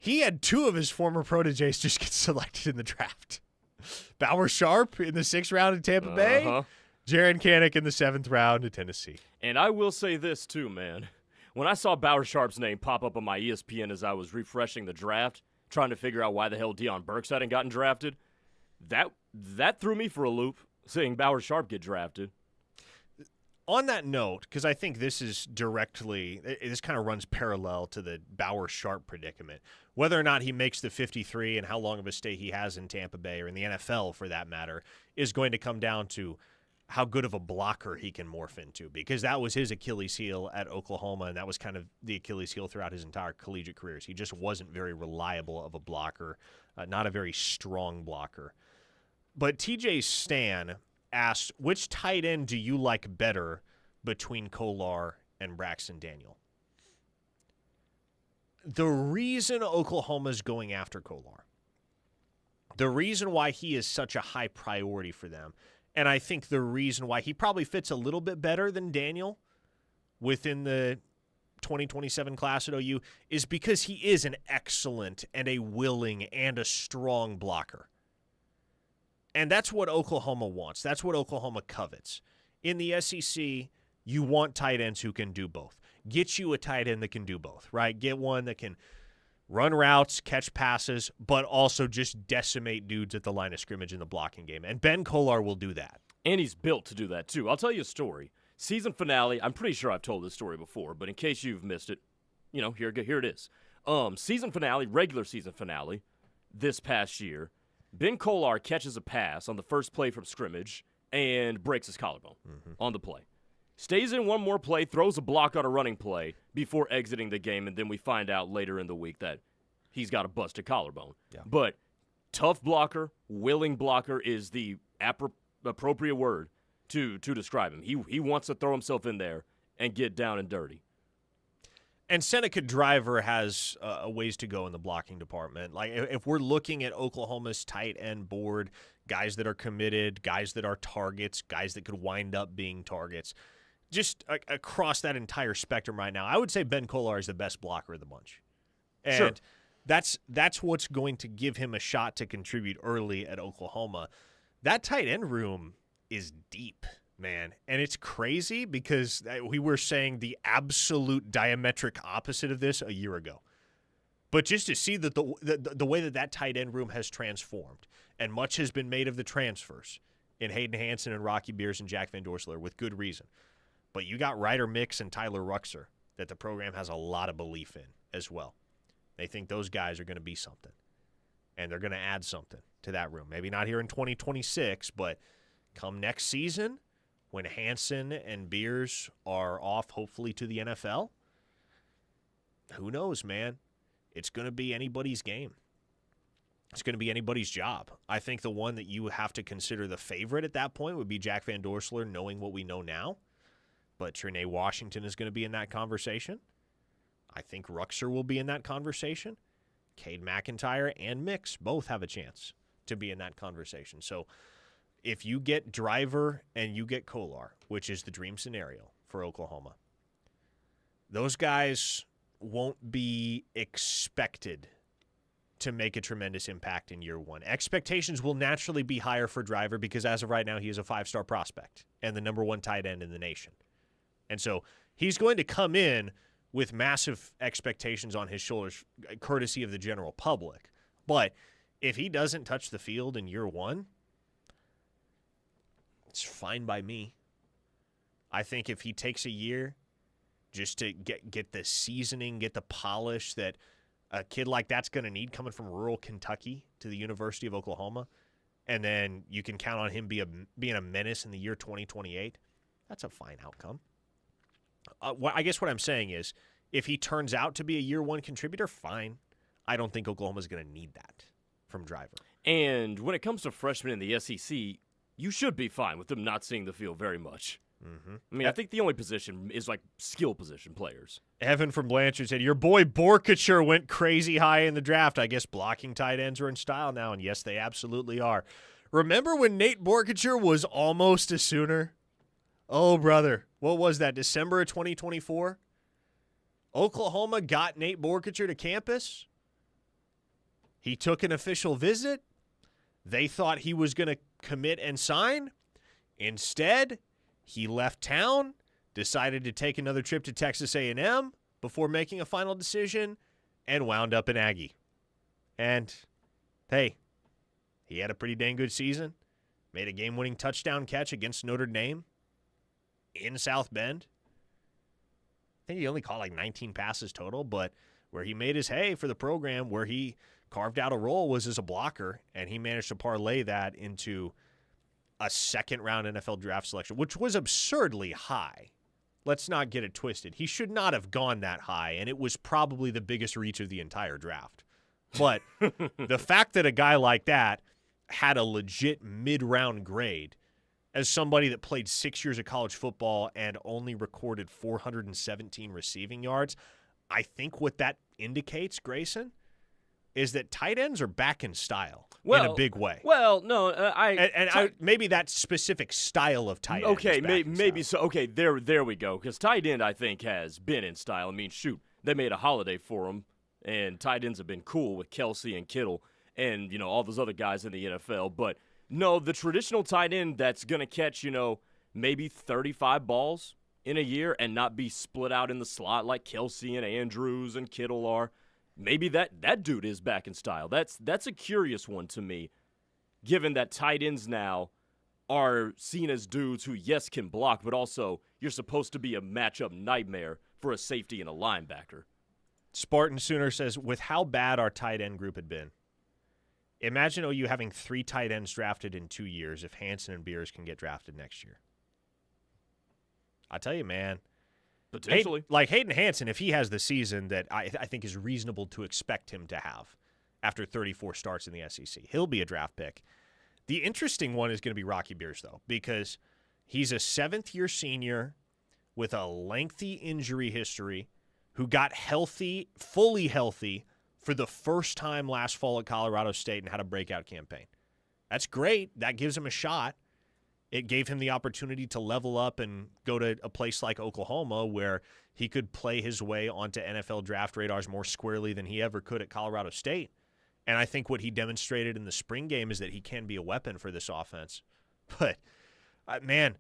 he had 2 of his former proteges just get selected in the draft. Bauer Sharp in the 6th round in Tampa Bay, Jaron Kanik in the 7th round in Tennessee. And I will say this too, man. When I saw Bauer Sharp's name pop up on my ESPN as I was refreshing the draft, trying to figure out why the hell Deion Burks hadn't gotten drafted, That threw me for a loop, seeing Bauer Sharp get drafted. On that note, because I think this is this kind of runs parallel to the Bauer Sharp predicament. Whether or not he makes the 53 and how long of a stay he has in Tampa Bay or in the NFL for that matter is going to come down to how good of a blocker he can morph into, because that was his Achilles heel at Oklahoma, and that was kind of the Achilles heel throughout his entire collegiate career. He just wasn't very reliable of a blocker, not a very strong blocker. But TJ Stan asked, which tight end do you like better between Kolar and Braxton Daniel? The reason Oklahoma's going after Kolar, the reason why he is such a high priority for them, and I think the reason why he probably fits a little bit better than Daniel within the 2027 class at OU, is because he is an excellent and a willing and a strong blocker. And that's what Oklahoma wants. That's what Oklahoma covets. In the SEC, you want tight ends who can do both. Get you a tight end that can do both, right? Get one that can run routes, catch passes, but also just decimate dudes at the line of scrimmage in the blocking game. And Ben Kolar will do that. And he's built to do that, too. I'll tell you a story. Season finale, I'm pretty sure I've told this story before, but in case you've missed it, here it is. Season finale, regular season finale, this past year, Ben Kolar catches a pass on the first play from scrimmage and breaks his collarbone on the play. Stays in one more play, throws a block on a running play before exiting the game, and then we find out later in the week that he's got a busted collarbone. Yeah. But tough blocker, willing blocker is the appropriate word to describe him. He wants to throw himself in there and get down and dirty. And Seneca Driver has a ways to go in the blocking department. Like, if we're looking at Oklahoma's tight end board, guys that are committed, guys that are targets, guys that could wind up being targets, just across that entire spectrum right now, I would say Ben Kolar is the best blocker of the bunch. And sure. That's what's going to give him a shot to contribute early at Oklahoma. That tight end room is deep, man. And it's crazy because we were saying the absolute diametric opposite of this a year ago. But just to see that the way that tight end room has transformed, and much has been made of the transfers in Hayden Hansen and Rocky Beers and Jack Van Dorsler with good reason. But you got Ryder Mix and Tyler Ruxer that the program has a lot of belief in as well. They think those guys are going to be something, and they're going to add something to that room. Maybe not here in 2026, but come next season when Hansen and Beers are off, hopefully to the NFL, who knows, man? It's going to be anybody's game. It's going to be anybody's job. I think the one that you have to consider the favorite at that point would be Jack Van Dorsler, knowing what we know now. But Trinae Washington is going to be in that conversation. I think Ruxer will be in that conversation. Cade McIntyre and Mix both have a chance to be in that conversation. So if you get Driver and you get Kolar, which is the dream scenario for Oklahoma, those guys won't be expected to make a tremendous impact in year one. Expectations will naturally be higher for Driver because as of right now, he is a 5-star prospect and the number 1 tight end in the nation. And so he's going to come in with massive expectations on his shoulders, courtesy of the general public. But if he doesn't touch the field in year one, it's fine by me. I think if he takes a year just to get the seasoning, get the polish that a kid like that's going to need coming from rural Kentucky to the University of Oklahoma, and then you can count on him being a menace in the year 2028, that's a fine outcome. I guess what I'm saying is, if he turns out to be a year one contributor, fine. I don't think Oklahoma's going to need that from Driver. And when it comes to freshmen in the SEC, you should be fine with them not seeing the field very much. Mm-hmm. I mean, I think the only position is like skill position players. Evan from Blanchard said, your boy Borkacher went crazy high in the draft. I guess blocking tight ends are in style now, and yes, they absolutely are. Remember when Nate Borkacher was almost a Sooner? Oh, brother. What was that, December of 2024? Oklahoma got Nate Borkacher to campus. He took an official visit. They thought he was going to commit and sign. Instead, he left town, decided to take another trip to Texas A&M before making a final decision, and wound up an Aggie. And, hey, He had a pretty dang good season. Made a game-winning touchdown catch against Notre Dame in South Bend. I think he only caught like 19 passes total, but where he made his hay for the program, where he carved out a role was as a blocker, and he managed to parlay that into a second-round NFL draft selection, which was absurdly high. Let's not get it twisted. He should not have gone that high, and it was probably the biggest reach of the entire draft. But the fact that a guy like that had a legit mid-round grade as somebody that played 6 years of college football and only recorded 417 receiving yards, I think what that indicates, Grayson, is that tight ends are back in style in a big way. Well, no, maybe that specific style of tight end. Okay, maybe so. Okay, there we go. Because tight end, I think, has been in style. I mean, shoot, they made a holiday for him, and tight ends have been cool with Kelsey and Kittle and all those other guys in the NFL. But no, the traditional tight end that's gonna catch maybe 35 balls in a year and not be split out in the slot like Kelsey and Andrews and Kittle are. Maybe that dude is back in style. That's a curious one to me, given that tight ends now are seen as dudes who, yes, can block, but also you're supposed to be a matchup nightmare for a safety and a linebacker. Spartan Sooner says, with how bad our tight end group had been, imagine OU having 3 tight ends drafted in 2 years if Hansen and Beers can get drafted next year. I tell you, man. Potentially. Like Hayden Hansen, if he has the season that I think is reasonable to expect him to have after 34 starts in the SEC, he'll be a draft pick. The interesting one is going to be Rocky Beers, though, because he's a 7th-year senior with a lengthy injury history who got healthy, fully healthy, for the first time last fall at Colorado State and had a breakout campaign. That's great. That gives him a shot. It gave him the opportunity to level up and go to a place like Oklahoma where he could play his way onto NFL draft radars more squarely than he ever could at Colorado State. And I think what he demonstrated in the spring game is that he can be a weapon for this offense. But, man,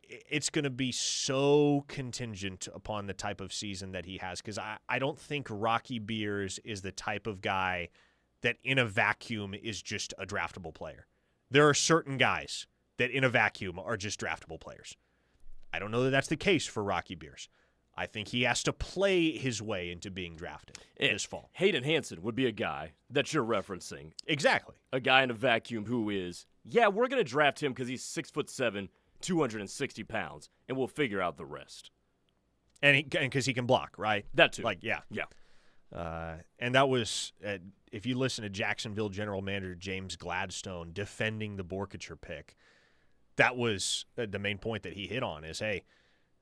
it's going to be so contingent upon the type of season that he has, because I don't think Rocky Beers is the type of guy that in a vacuum is just a draftable player. There are certain guys that in a vacuum are just draftable players. I don't know that that's the case for Rocky Beers. I think he has to play his way into being drafted this fall. Hayden Hansen would be a guy that you're referencing. Exactly. A guy in a vacuum who is, we're going to draft him because he's 6'7", 260 pounds, and we'll figure out the rest. And because he can block, right? That too. Yeah. And that was, if you listen to Jacksonville general manager James Gladstone defending the Borkature pick, that was the main point that he hit on is, hey,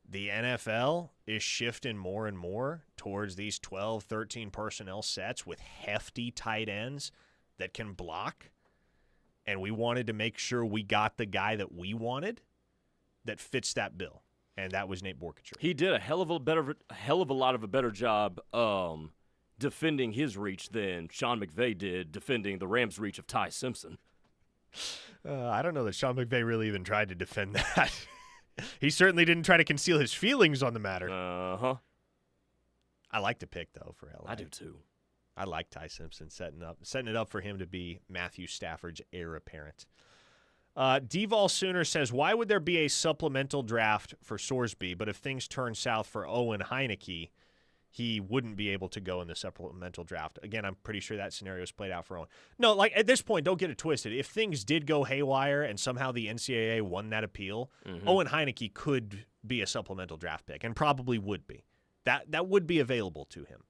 the NFL is shifting more and more towards these 12, 13 personnel sets with hefty tight ends that can block. And we wanted to make sure we got the guy that we wanted that fits that bill. And that was Nate Borkature. He did a hell of a lot of a better job defending his reach than Sean McVay did defending the Rams' reach of Ty Simpson. I don't know that Sean McVay really even tried to defend that. He certainly didn't try to conceal his feelings on the matter. Uh-huh. I like the pick, though, for LA. I do, too. I like Ty Simpson setting it up for him to be Matthew Stafford's heir apparent. Deval Sooner says, why would there be a supplemental draft for Sorsby, but if things turn south for Owen Heineke, he wouldn't be able to go in the supplemental draft? Again, I'm pretty sure that scenario is played out for Owen. No, like at this point, don't get it twisted. If things did go haywire and somehow the NCAA won that appeal, Owen Heineke could be a supplemental draft pick and probably would be. That would be available to him.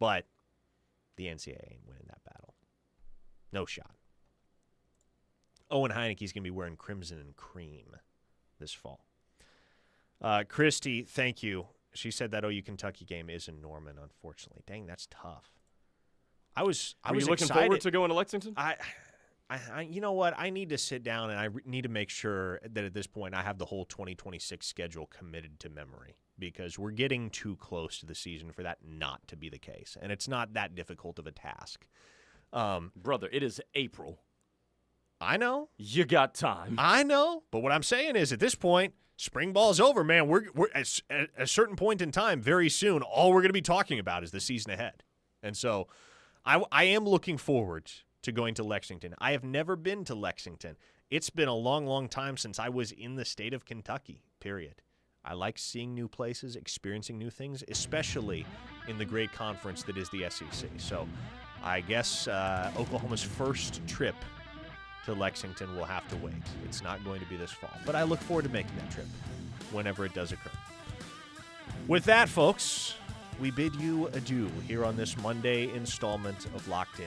But the NCAA ain't winning that battle. No shot. Owen Heineke's going to be wearing crimson and cream this fall. Christy, thank you. She said that OU Kentucky game is in Norman, unfortunately. Dang, that's tough. I was looking excited. forward to going to Lexington? I you know what? I need to sit down and I need to make sure that at this point I have the whole 2026 schedule committed to memory, because we're getting too close to the season for that not to be the case, and it's not that difficult of a task. Brother, it is April. I know. You got time. I know. But what I'm saying is, at this point, spring ball's over, man. We're at a certain point in time, very soon, all we're going to be talking about is the season ahead. And so I am looking forward to going to Lexington. I have never been to Lexington. It's been a long, long time since I was in the state of Kentucky, period. I like seeing new places, experiencing new things, especially in the great conference that is the SEC. So I guess Oklahoma's first trip to Lexington will have to wait. It's not going to be this fall. But I look forward to making that trip whenever it does occur. With that, folks, we bid you adieu here on this Monday installment of Locked In.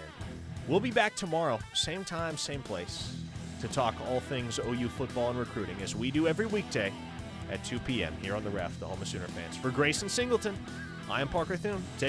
We'll be back tomorrow, same time, same place, to talk all things OU football and recruiting, as we do every weekday at 2 p.m. here on The Ref, the home of Sooner fans. For Grayson Singleton, I am Parker Thune. Take